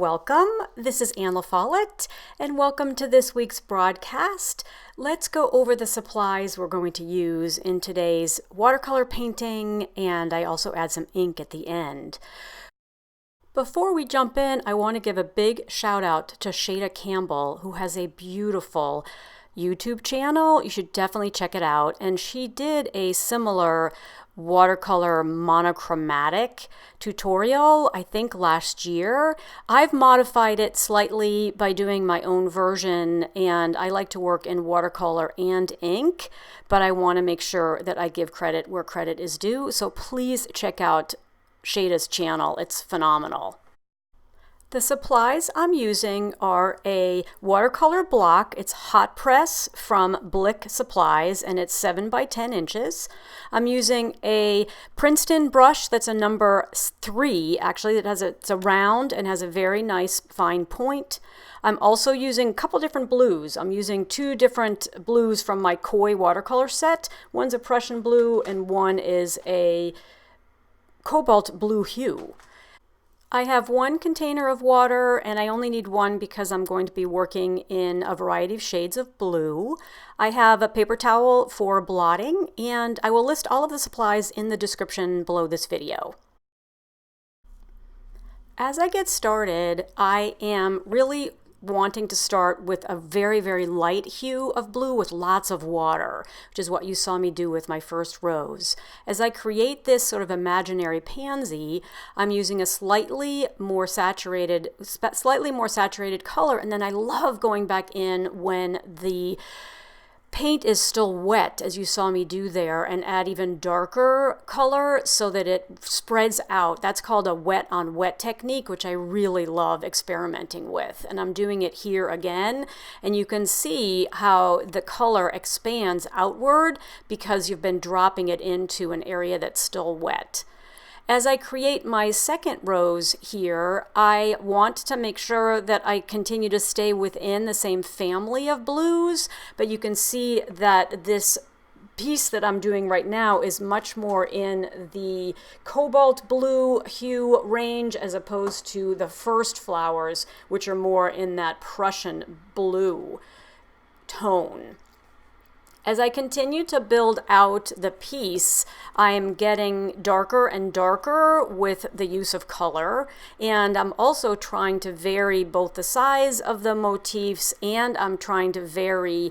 welcome. This is Anne La Follette, and welcome to this week's broadcast. Let's go over the supplies we're going to use in today's watercolor painting, and I also add some ink at the end. Before we jump in, I want to give a big shout out to Shayda Campbell, who has a beautiful YouTube channel. You should definitely check it out. And she did a similar watercolor monochromatic tutorial, I think last year. I've modified it slightly by doing my own version, and I like to work in watercolor and ink, but I want to make sure that I give credit where credit is due. So please check out Shayda's channel. It's phenomenal. The supplies I'm using are a watercolor block. It's hot press from Blick Supplies, and it's 7 by 10 inches. I'm using a Princeton brush that's a number 3, actually. It's a round and has a very nice fine point. I'm also using a couple different blues. I'm using 2 different blues from my Koi watercolor set. One's a Prussian blue and one is a cobalt blue hue. I have 1 container of water, and I only need 1 because I'm going to be working in a variety of shades of blue. I have a paper towel for blotting, and I will list all of the supplies in the description below this video. As I get started, I am really wanting to start with a very, very light hue of blue with lots of water, which is what you saw me do with my first rose. As I create this sort of imaginary pansy, I'm using a slightly more saturated color, and then I love going back in when the paint is still wet, as you saw me do there, and add even darker color so that it spreads out. That's called a wet on wet technique, which I really love experimenting with. And I'm doing it here again, and you can see how the color expands outward because you've been dropping it into an area that's still wet. As I create my second rose here, I want to make sure that I continue to stay within the same family of blues, but you can see that this piece that I'm doing right now is much more in the cobalt blue hue range as opposed to the first flowers, which are more in that Prussian blue tone. As I continue to build out the piece, I am getting darker and darker with the use of color, and I'm also trying to vary both the size of the motifs, and I'm trying to vary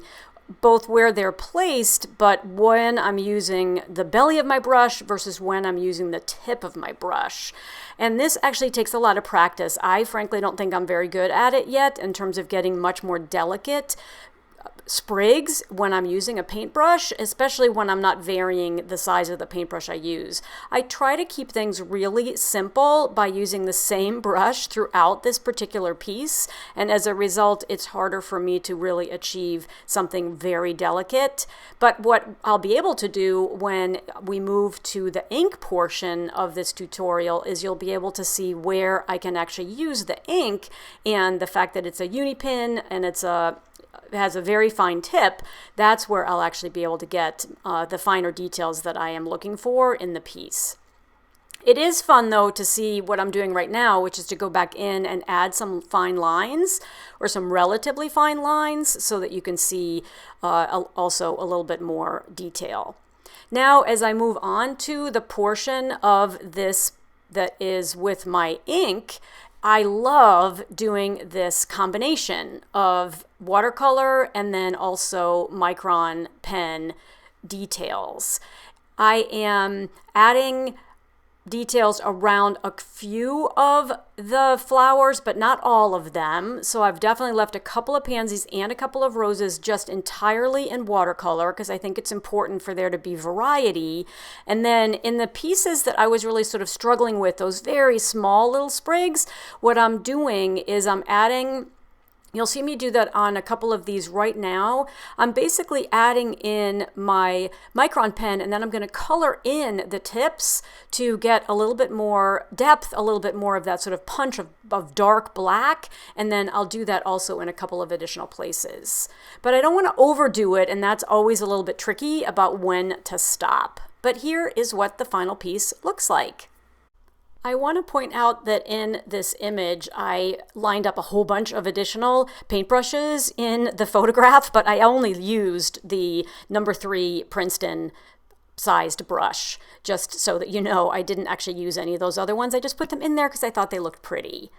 both where they're placed, but when I'm using the belly of my brush versus when I'm using the tip of my brush. And this actually takes a lot of practice. I frankly don't think I'm very good at it yet in terms of getting much more delicate sprigs when I'm using a paintbrush, especially when I'm not varying the size of the paintbrush I use. I try to keep things really simple by using the same brush throughout this particular piece, and as a result, it's harder for me to really achieve something very delicate. But what I'll be able to do when we move to the ink portion of this tutorial is you'll be able to see where I can actually use the ink, and the fact that it's a uni pin and it has a very fine tip, that's where I'll actually be able to get the finer details that I am looking for in the piece. It is fun, though, to see what I'm doing right now, which is to go back in and add some fine lines or some relatively fine lines so that you can see also a little bit more detail. Now, as I move on to the portion of this that is with my ink, I love doing this combination of watercolor and then also micron pen details. I am adding details around a few of the flowers, but not all of them. So I've definitely left a couple of pansies and a couple of roses just entirely in watercolor because I think it's important for there to be variety. And then in the pieces that I was really sort of struggling with, those very small little sprigs, what I'm doing is I'm adding You'll see me do that on a couple of these right now. I'm basically adding in my micron pen, and then I'm going to color in the tips to get a little bit more depth, a little bit more of that sort of punch of dark black, and then I'll do that also in a couple of additional places. But I don't want to overdo it, and that's always a little bit tricky about when to stop. But here is what the final piece looks like. I want to point out that in this image, I lined up a whole bunch of additional paintbrushes in the photograph, but I only used the number 3 Princeton sized brush, just so that you know I didn't actually use any of those other ones. I just put them in there because I thought they looked pretty.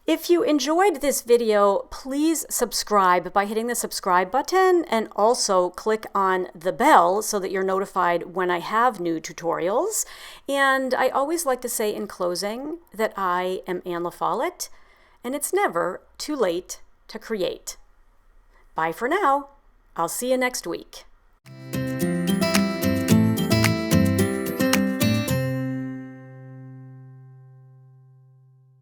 If you enjoyed this video, please subscribe by hitting the subscribe button and also click on the bell so that you're notified when I have new tutorials. And I always like to say in closing that I am Anne La Follette, and it's never too late to create. Bye for now. I'll see you next week.